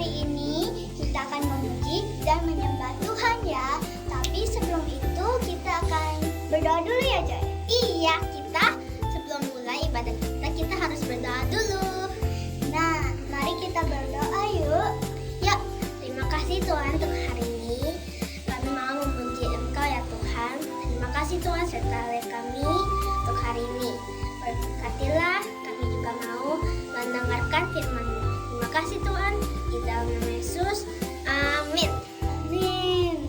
hari ini kita akan memuji dan menyembah Tuhan ya. Tapi sebelum itu kita akan berdoa dulu ya Joy. Iya, sebelum mulai ibadah kita harus berdoa dulu. Nah, mari kita berdoa yuk. Ya, terima kasih Tuhan untuk hari ini. Kami mau memuji Engkau ya Tuhan. Terima kasih Tuhan sertai kami untuk hari ini. Berkatilah kami juga mau mendengarkan firman-Mu. Terima kasih Tuhan. Di dalam nama Yesus. Amin. Amin.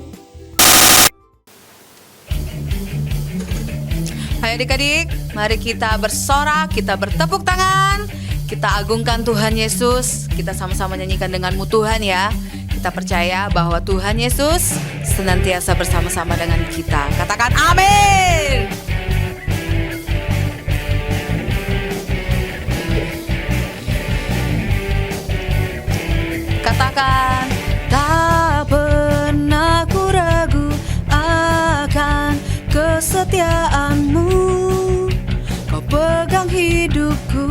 Ayo adik-adik, mari kita bersorak, kita bertepuk tangan, kita agungkan Tuhan Yesus. Kita sama-sama nyanyikan denganmu Tuhan ya. Kita percaya bahwa Tuhan Yesus senantiasa bersama-sama dengan kita. Katakan amin. Katakan, tak pernah ku ragu akan kesetiaan-Mu. Kau pegang hidupku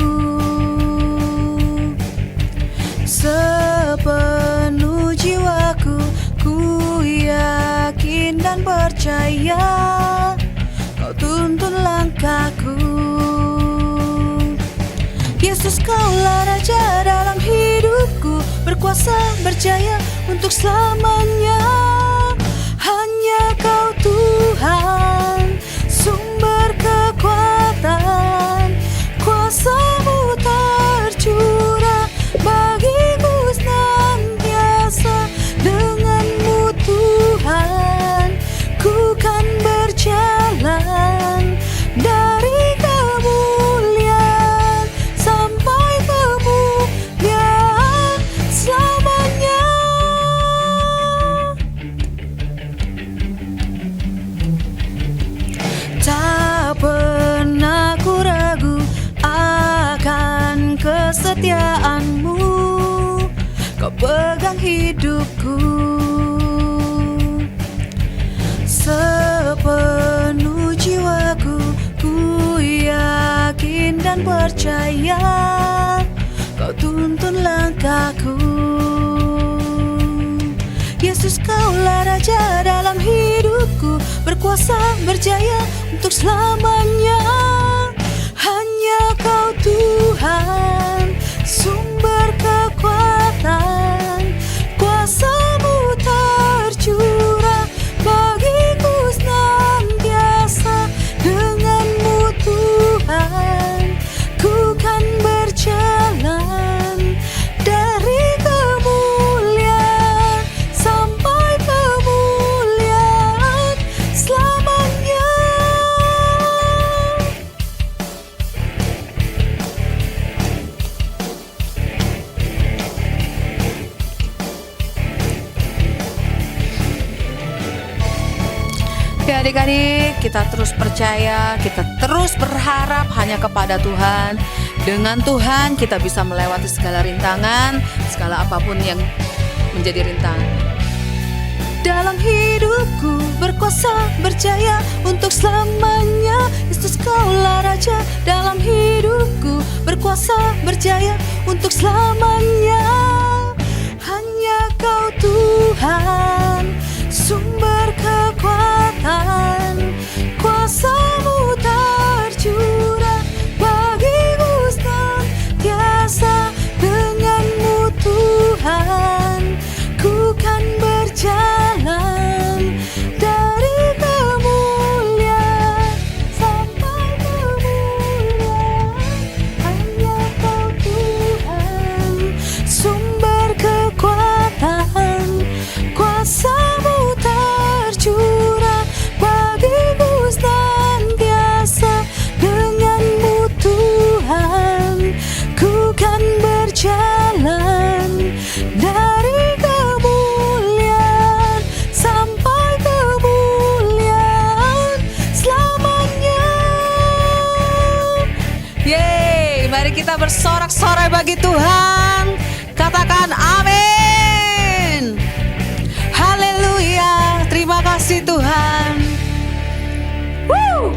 sepenuh jiwaku. Ku yakin dan percaya Kau tuntun langkahku. Yesus, Kaulah Raja dalam hidupku, berkuasa berjaya untuk selamanya. Hanya Kau Tuhan, sumber kekuatan, kuasa-Mu tercurah bagiku senantiasa. Dengan-Mu Tuhan, ku kan berjalan dari kemuliaan sampai kemuliaan selamanya. Tak pernah ku ragu akan kesetiaan-Mu. Kau pegang hidupku sepenuh jiwaku. Ku yakin dan percaya Kau tuntun langkahku. Yesus, Kaulah Raja dalam hidupku, berkuasa berjaya untuk selamanya. Hanya Kau Tuhan, sumber kekuatan, kuasa-Mu tercurah bagiku senantiasa. Dengan-Mu Tuhan, ku kan berjalan dari kemuliaan sampai kemuliaan selamanya. Ya adik-adik, kita terus percaya, kita terus berharap hanya kepada Tuhan. Dengan Tuhan kita bisa melewati segala rintangan, segala apapun yang menjadi rintangan. Dalam hidupku berkuasa berjaya untuk selamanya. Yesus, Kaulah Raja dalam hidupku, berkuasa berjaya untuk selamanya. Hanya Kau Tuhan, sumber kekuatan, kuasa-Mu tercurah bagiku senantiasa. Dengan-Mu Tuhan, ku kan berjalan dari kemuliaan sampai kemuliaan. Hanya Kau Tuhan, sumber kekuatan, kuasa-Mu tercurah bagiku senantiasa. Dengan-Mu Tuhan, ku kan berjalan dari kemuliaan sampai kemuliaan selamanya. Yeay, mari kita bersorak-sorai bagi Tuhan. Katakan amin. Haleluya, terima kasih Tuhan. Woo!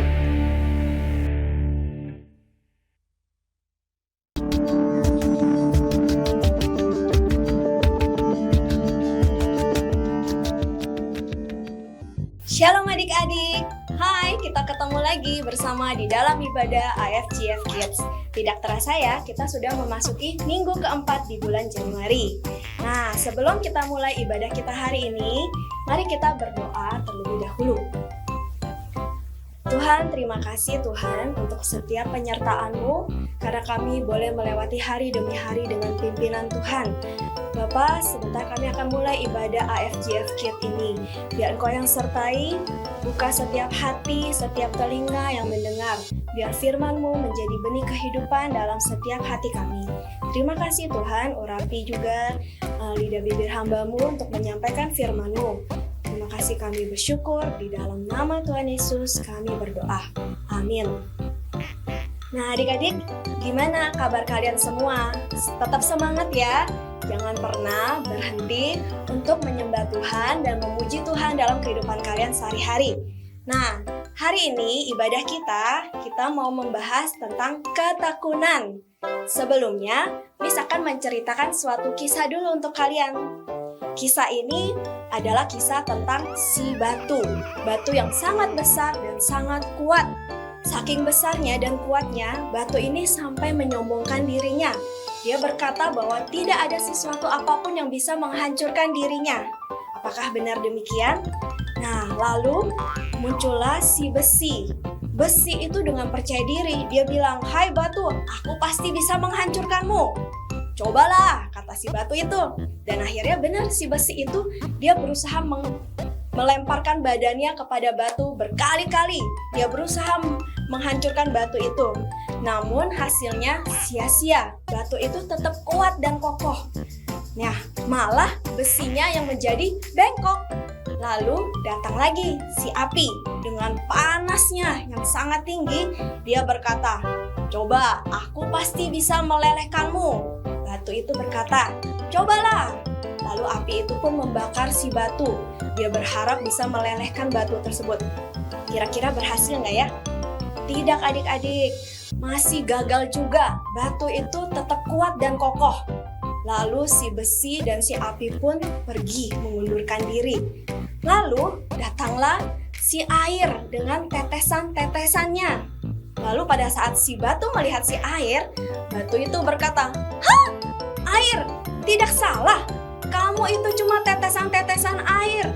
adik-adik, hai, kita ketemu lagi bersama di dalam ibadah AFGF Kids. Tidak terasa ya, kita sudah memasuki minggu keempat di bulan Januari. Nah, sebelum kita mulai ibadah kita hari ini, mari kita berdoa terlebih dahulu. Tuhan, terima kasih Tuhan untuk setiap penyertaan-Mu, karena kami boleh melewati hari demi hari dengan pimpinan Tuhan. Bapak, sebentar kami akan mulai ibadah AFGF Kids ini. Biar Engkau yang sertai, buka setiap hati, setiap telinga yang mendengar. Biar firman-Mu menjadi benih kehidupan dalam setiap hati kami. Terima kasih Tuhan, urapi juga lidah bibir hamba-Mu untuk menyampaikan firman-Mu. Terima kasih kami bersyukur, di dalam nama Tuhan Yesus kami berdoa. Amin. Nah adik-adik, gimana kabar kalian semua? Tetap semangat ya. Jangan pernah berhenti untuk menyembah Tuhan dan memuji Tuhan dalam kehidupan kalian sehari-hari. Nah, hari ini ibadah kita mau membahas tentang ketekunan. Sebelumnya, Miss akan menceritakan suatu kisah dulu untuk kalian. Kisah ini adalah kisah tentang si batu. Batu yang sangat besar dan sangat kuat. Saking besarnya dan kuatnya, batu ini sampai menyombongkan dirinya. Dia berkata bahwa tidak ada sesuatu apapun yang bisa menghancurkan dirinya. Apakah benar demikian? Nah, lalu muncullah si besi. Besi itu dengan percaya diri, dia bilang, "Hai batu, aku pasti bisa menghancurkanmu." "Cobalah," kata si batu itu. Dan akhirnya benar si besi itu, dia berusaha melemparkan badannya kepada batu berkali-kali. Dia berusaha menghancurkan batu itu. Namun hasilnya sia-sia. Batu itu tetap kuat dan kokoh. Nah, malah besinya yang menjadi bengkok. Lalu datang lagi si api dengan panasnya yang sangat tinggi. Dia berkata, "Coba, aku pasti bisa melelehkanmu." Batu itu berkata, "Cobalah." Lalu api itu pun membakar si batu. Dia berharap bisa melelehkan batu tersebut. Kira-kira berhasil nggak ya? Tidak adik-adik, masih gagal juga. Batu itu tetap kuat dan kokoh. Lalu si besi dan si api pun pergi mengundurkan diri. Lalu datanglah si air dengan tetesan-tetesannya. Lalu pada saat si batu melihat si air, batu itu berkata, "Hah? Air? Tidak salah. Kamu itu cuma tetesan-tetesan air.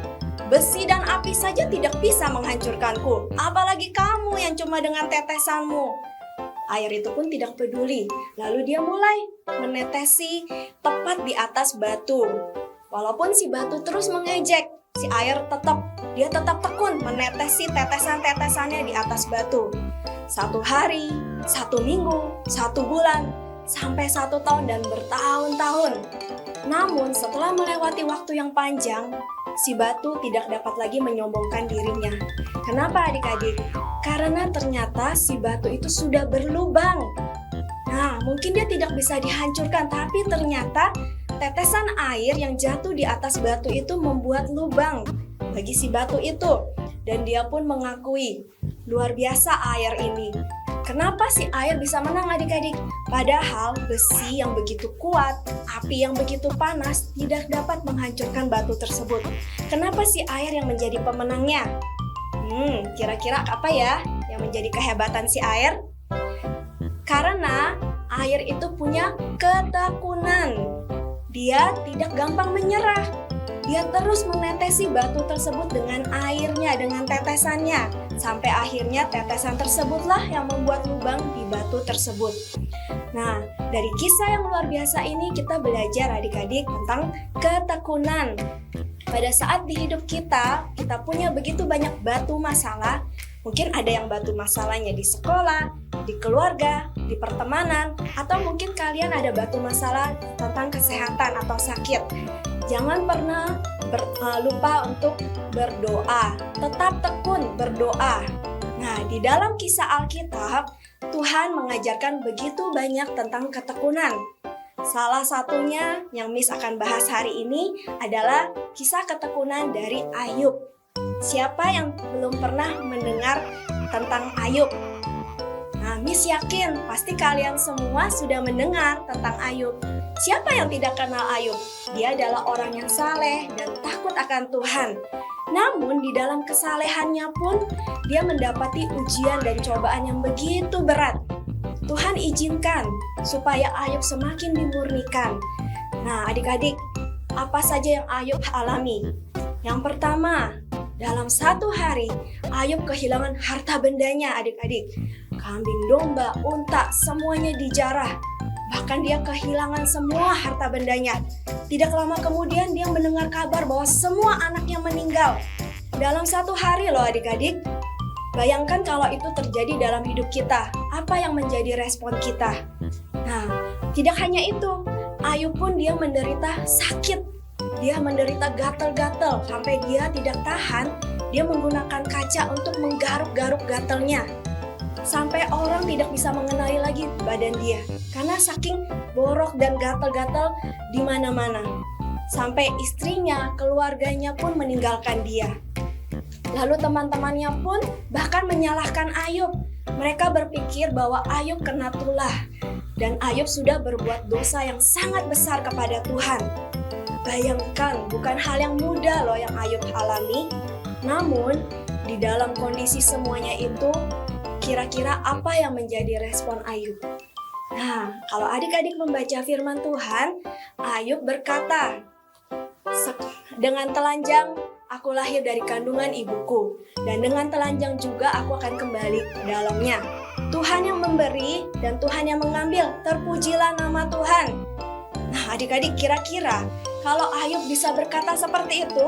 Besi dan api saja tidak bisa menghancurkanku. Apalagi kamu yang cuma dengan tetesanmu." Air itu pun tidak peduli. Lalu dia mulai menetesi tepat di atas batu. Walaupun si batu terus mengejek, si air tetap tekun menetesi tetesan-tetesannya di atas batu. 1 hari, 1 minggu, 1 bulan, sampai 1 tahun dan bertahun-tahun. Namun setelah melewati waktu yang panjang, si batu tidak dapat lagi menyombongkan dirinya. Kenapa adik-adik? Karena ternyata si batu itu sudah berlubang. Nah, mungkin dia tidak bisa dihancurkan, tapi ternyata tetesan air yang jatuh di atas batu itu membuat lubang bagi si batu itu. Dan dia pun mengakui, luar biasa air ini. Kenapa si air bisa menang adik-adik? Padahal besi yang begitu kuat, api yang begitu panas tidak dapat menghancurkan batu tersebut. Kenapa si air yang menjadi pemenangnya? Kira-kira apa ya yang menjadi kehebatan si air? Karena air itu punya ketekunan. Dia tidak gampang menyerah. Dia terus menetesi batu tersebut dengan airnya, dengan tetesannya. Sampai akhirnya tetesan tersebutlah yang membuat lubang di batu tersebut. Nah, dari kisah yang luar biasa ini kita belajar adik-adik tentang ketekunan. Pada saat di hidup kita punya begitu banyak batu masalah. Mungkin ada yang batu masalahnya di sekolah, di keluarga, di pertemanan, atau mungkin kalian ada batu masalah tentang kesehatan atau sakit. Jangan pernah lupa untuk berdoa. Tetap tekun berdoa. Nah, di dalam kisah Alkitab, Tuhan mengajarkan begitu banyak tentang ketekunan. Salah satunya yang Miss akan bahas hari ini adalah kisah ketekunan dari Ayub. Siapa yang belum pernah mendengar tentang Ayub? Nah, Miss yakin pasti kalian semua sudah mendengar tentang Ayub. Siapa yang tidak kenal Ayub? Dia adalah orang yang saleh dan takut akan Tuhan. Namun di dalam kesalehannya pun dia mendapati ujian dan cobaan yang begitu berat. Tuhan izinkan supaya Ayub semakin dimurnikan. Nah, adik-adik, apa saja yang Ayub alami? Yang pertama, dalam satu hari Ayub kehilangan harta bendanya, adik-adik. Kambing, domba, unta, semuanya dijarah. Bahkan dia kehilangan semua harta bendanya. Tidak lama kemudian dia mendengar kabar bahwa semua anaknya meninggal. Dalam satu hari loh adik-adik. Bayangkan kalau itu terjadi dalam hidup kita. Apa yang menjadi respon kita? Nah, tidak hanya itu. Ayub pun dia menderita sakit. Dia menderita gatal-gatal. Sampai dia tidak tahan. Dia menggunakan kaca untuk menggaruk-garuk gatalnya. Sampai orang tidak bisa mengenali lagi badan dia karena saking borok dan gatal-gatal di mana-mana. Sampai istrinya, keluarganya pun meninggalkan dia. Lalu teman-temannya pun bahkan menyalahkan Ayub. Mereka berpikir bahwa Ayub kena tulah dan Ayub sudah berbuat dosa yang sangat besar kepada Tuhan. Bayangkan, bukan hal yang mudah loh yang Ayub alami. Namun, di dalam kondisi semuanya itu, kira-kira apa yang menjadi respon Ayub? Nah, kalau adik-adik membaca firman Tuhan, Ayub berkata, dengan telanjang aku lahir dari kandungan ibuku, dan dengan telanjang juga aku akan kembali ke dalamnya. Tuhan yang memberi dan Tuhan yang mengambil, terpujilah nama Tuhan. Nah, adik-adik, kira-kira kalau Ayub bisa berkata seperti itu,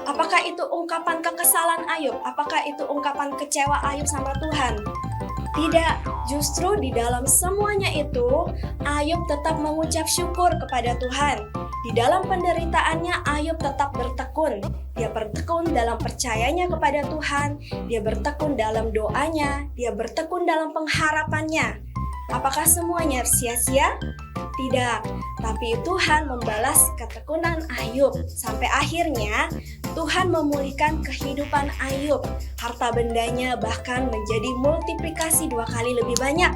apakah itu ungkapan kekesalan Ayub? Apakah itu ungkapan kecewa Ayub sama Tuhan? Tidak, justru di dalam semuanya itu, Ayub tetap mengucap syukur kepada Tuhan. Di dalam penderitaannya, Ayub tetap bertekun. Dia bertekun dalam percayanya kepada Tuhan, dia bertekun dalam doanya, dia bertekun dalam pengharapannya. Apakah semuanya sia-sia? Tidak, tapi Tuhan membalas ketekunan Ayub. Sampai akhirnya Tuhan memulihkan kehidupan Ayub. Harta bendanya bahkan menjadi multiplikasi 2 kali lebih banyak.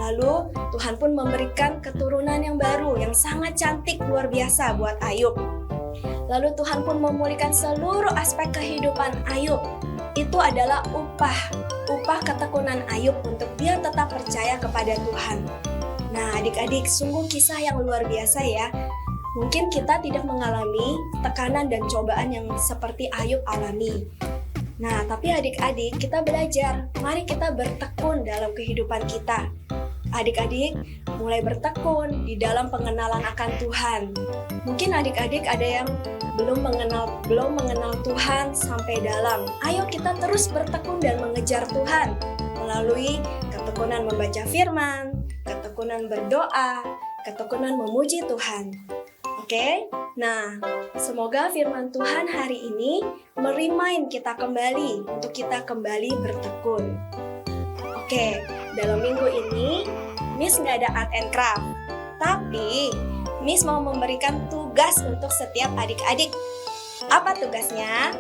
Lalu Tuhan pun memberikan keturunan yang baru yang sangat cantik luar biasa buat Ayub. Lalu Tuhan pun memulihkan seluruh aspek kehidupan Ayub. Itu adalah upah ketekunan Ayub untuk dia tetap percaya kepada Tuhan. Nah, adik-adik, sungguh kisah yang luar biasa ya. Mungkin kita tidak mengalami tekanan dan cobaan yang seperti Ayub alami. Nah, tapi adik-adik, kita belajar. Mari kita bertekun dalam kehidupan kita. Adik-adik, mulai bertekun di dalam pengenalan akan Tuhan. Mungkin adik-adik ada yang belum mengenal Tuhan sampai dalam. Ayo kita terus bertekun dan mengejar Tuhan melalui ketekunan membaca firman, ketekunan berdoa, ketekunan memuji Tuhan. Oke? Nah, semoga firman Tuhan hari ini merimain kita kembali untuk kita kembali bertekun. Oke, dalam minggu ini Miss nggak ada art and craft, tapi Miss mau memberikan tugas untuk setiap adik-adik. Apa tugasnya?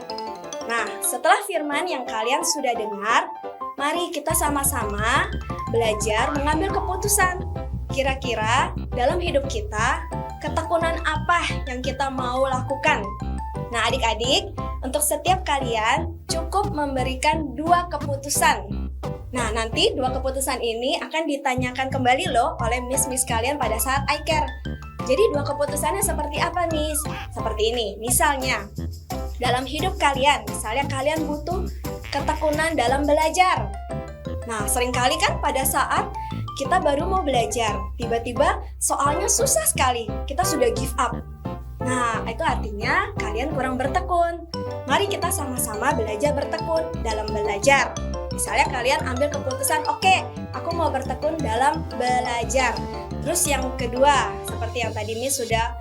Nah, setelah firman yang kalian sudah dengar, mari kita sama-sama belajar mengambil keputusan. Kira-kira dalam hidup kita, ketekunan apa yang kita mau lakukan? Nah, adik-adik, untuk setiap kalian cukup memberikan 2 keputusan. Nah, nanti 2 keputusan ini akan ditanyakan kembali loh oleh miss-miss kalian pada saat I Care. Jadi 2 keputusannya seperti apa, Miss? Seperti ini, misalnya dalam hidup kalian, misalnya kalian butuh ketekunan dalam belajar. Nah, seringkali kan pada saat kita baru mau belajar, tiba-tiba soalnya susah sekali, kita sudah give up. Nah, itu artinya kalian kurang bertekun. Mari kita sama-sama belajar bertekun dalam belajar. Misalnya kalian ambil keputusan, oke, aku mau bertekun dalam belajar. Terus yang kedua, seperti yang tadi Miss sudah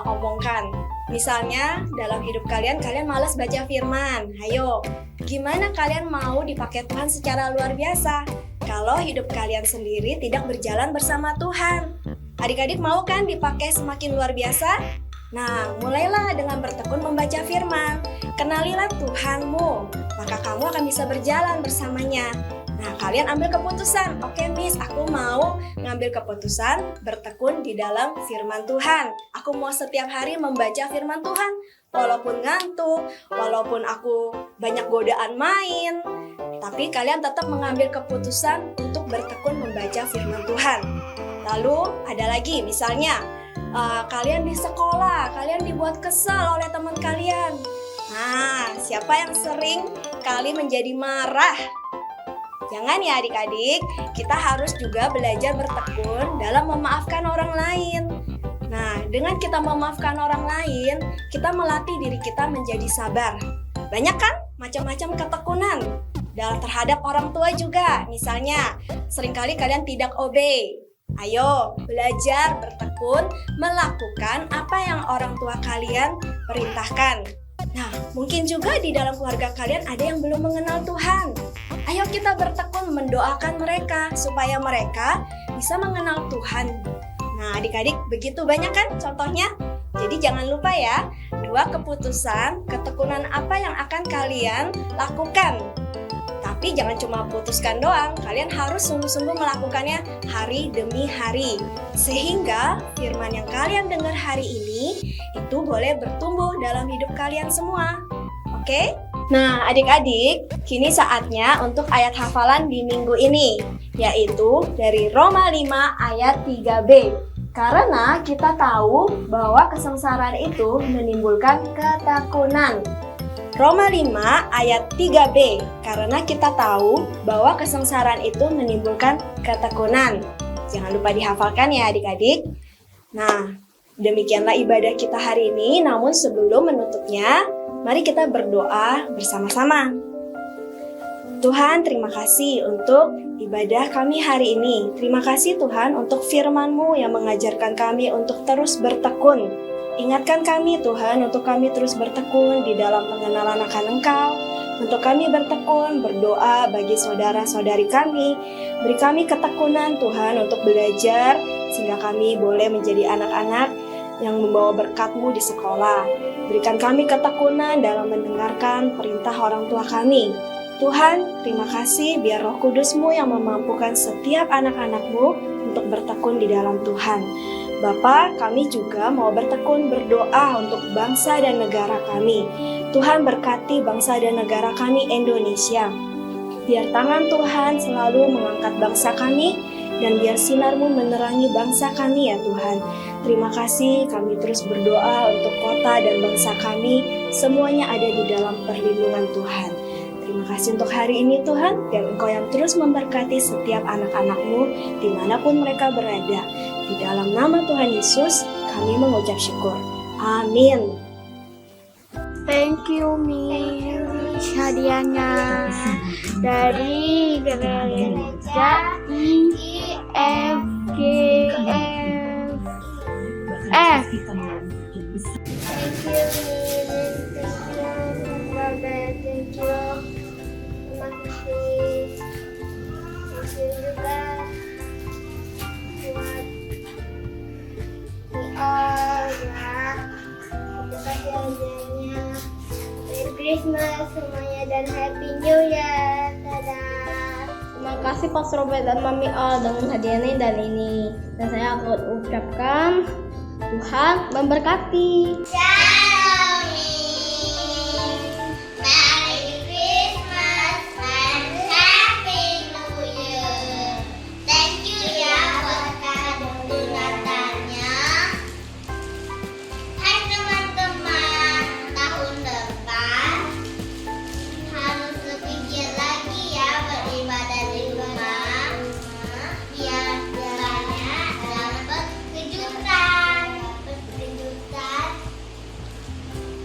omongkan. Misalnya dalam hidup kalian malas baca firman. Ayo, gimana kalian mau dipakai Tuhan secara luar biasa kalau hidup kalian sendiri tidak berjalan bersama Tuhan? Adik-adik mau kan dipakai semakin luar biasa? Nah, mulailah dengan bertekun membaca firman. Kenalilah Tuhanmu, maka kamu akan bisa berjalan bersamanya. Nah, kalian ambil keputusan. Oke, Miss, aku mau ngambil keputusan bertekun di dalam firman Tuhan. Aku mau setiap hari membaca firman Tuhan. Walaupun ngantuk, walaupun aku banyak godaan main, tapi kalian tetap mengambil keputusan untuk bertekun membaca firman Tuhan. Lalu ada lagi, misalnya kalian di sekolah, kalian dibuat kesal oleh teman kalian. Nah, siapa yang sering kali menjadi marah? Jangan ya adik-adik, kita harus juga belajar bertekun dalam memaafkan orang lain. Nah, dengan kita memaafkan orang lain, kita melatih diri kita menjadi sabar. Banyak kan macam-macam ketekunan dalam terhadap orang tua juga. Misalnya, seringkali kalian tidak obey. Ayo, belajar bertekun melakukan apa yang orang tua kalian perintahkan. Nah, mungkin juga di dalam keluarga kalian ada yang belum mengenal Tuhan. Ayo kita bertekun mendoakan mereka supaya mereka bisa mengenal Tuhan. Nah, adik-adik begitu banyak kan contohnya? Jadi jangan lupa ya, 2 keputusan, ketekunan apa yang akan kalian lakukan. Tapi jangan cuma putuskan doang, kalian harus sungguh-sungguh melakukannya hari demi hari. Sehingga firman yang kalian dengar hari ini itu boleh bertumbuh dalam hidup kalian semua. Oke? Nah, adik-adik, kini saatnya untuk ayat hafalan di minggu ini, yaitu dari Roma 5 ayat 3b. Karena kita tahu bahwa kesengsaraan itu menimbulkan ketekunan. Roma 5 ayat 3b. Karena kita tahu bahwa kesengsaraan itu menimbulkan ketekunan. Jangan lupa dihafalkan ya adik-adik. Nah, demikianlah ibadah kita hari ini. Namun sebelum menutupnya, mari kita berdoa bersama-sama. Tuhan, terima kasih untuk ibadah kami hari ini. Terima kasih Tuhan untuk firman-Mu yang mengajarkan kami untuk terus bertekun. Ingatkan kami Tuhan untuk kami terus bertekun di dalam pengenalan akan Engkau. Untuk kami bertekun, berdoa bagi saudara-saudari kami. Beri kami ketekunan Tuhan untuk belajar sehingga kami boleh menjadi anak-anak yang membawa berkat-Mu di sekolah. Berikan kami ketekunan dalam mendengarkan perintah orang tua kami. Tuhan, terima kasih biar Roh Kudus-Mu yang memampukan setiap anak-anak-Mu untuk bertekun di dalam Tuhan. Bapa, kami juga mau bertekun berdoa untuk bangsa dan negara kami. Tuhan berkati bangsa dan negara kami Indonesia. Biar tangan Tuhan selalu mengangkat bangsa kami dan biar sinar-Mu menerangi bangsa kami ya Tuhan. Terima kasih, kami terus berdoa untuk kota dan bangsa kami, semuanya ada di dalam perlindungan Tuhan. Terima kasih untuk hari ini Tuhan, dan Engkau yang terus memberkati setiap anak-anak-Mu dimanapun mereka berada. Di dalam nama Tuhan Yesus, kami mengucap syukur. Amin. Thank you, Miss. Hadiahnya dari gereja IFGF. Thank you, Miss. Thank you. Terima kasih. Thank you juga buat all ya. Terima kasih hadiahnya. Merry Christmas semuanya dan Happy New Year. Dadah. Terima kasih Pak Robert dan Mami Al dengan hadiahnya dan ini. Dan saya akan ucapkan Tuhan memberkati. Shalom. Merry Christmas and Happy New Year. Thank you ya buat kado Natalnya. Hai teman-teman, tahun depan harus lebih giat lagi ya beribadah di rumah. Biar banyak dapat kejutan.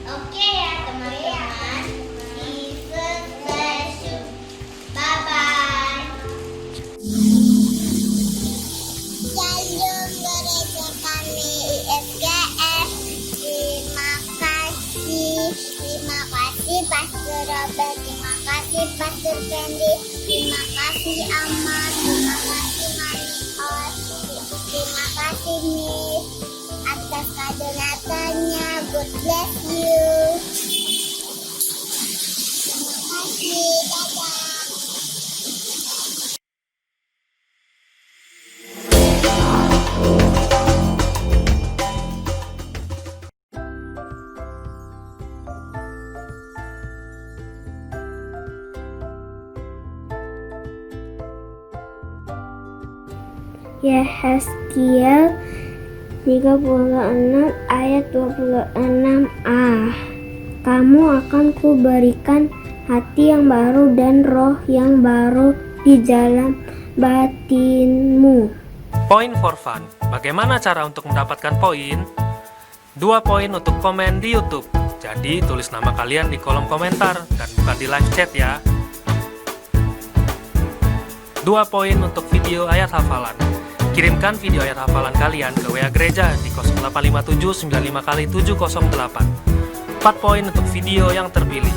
Oke ya teman-teman. Jesus bless you. Bye-bye. Shalom gereja kami IFGF. Terima kasih Pastor Robert, terima kasih Pastor Fendi, terima kasih Aman, terima kasih Mami Ol, terima kasih Miss atas kado Natalnya. God bless you. Terima kasih. Dadah. Yehezkiel 36 ayat 26a. Kamu akan kuberikan hati yang baru dan roh yang baru di dalam batinmu. Poin for fun. Bagaimana cara untuk mendapatkan poin? 2 poin untuk komen di YouTube. Jadi tulis nama kalian di kolom komentar dan bukan di live chat ya. 2 poin untuk video ayat hafalan. Kirimkan video ayat hafalan kalian ke WA gereja di 0857 95 kali 708. 4 poin untuk video yang terpilih.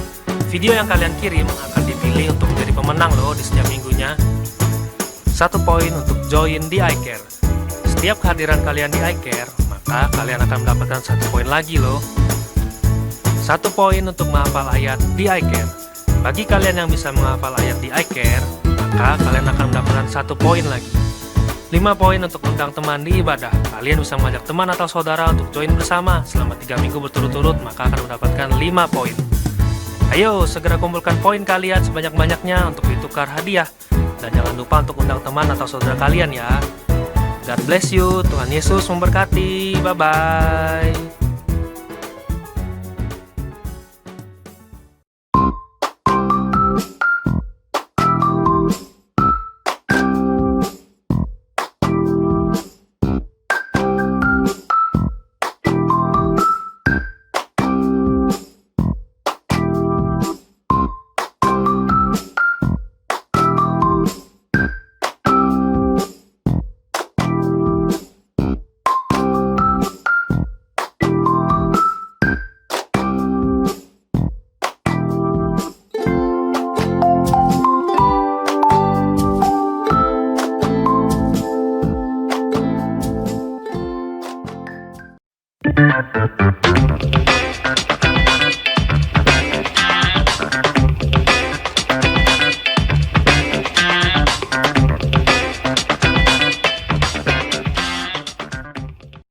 Video yang kalian kirim akan dipilih untuk menjadi pemenang loh di setiap minggunya. 1 poin untuk join di iCare. Setiap kehadiran kalian di iCare, maka kalian akan mendapatkan 1 poin lagi loh. 1 poin untuk menghafal ayat di iCare. Bagi kalian yang bisa menghafal ayat di iCare, maka kalian akan mendapatkan 1 poin lagi. 5 poin untuk undang teman di ibadah. Kalian bisa mengajak teman atau saudara untuk join bersama selama 3 minggu berturut-turut, maka akan mendapatkan 5 poin. Ayo segera kumpulkan poin kalian sebanyak-banyaknya untuk ditukar hadiah. Dan jangan lupa untuk undang teman atau saudara kalian ya. God bless you, Tuhan Yesus memberkati. Bye-bye.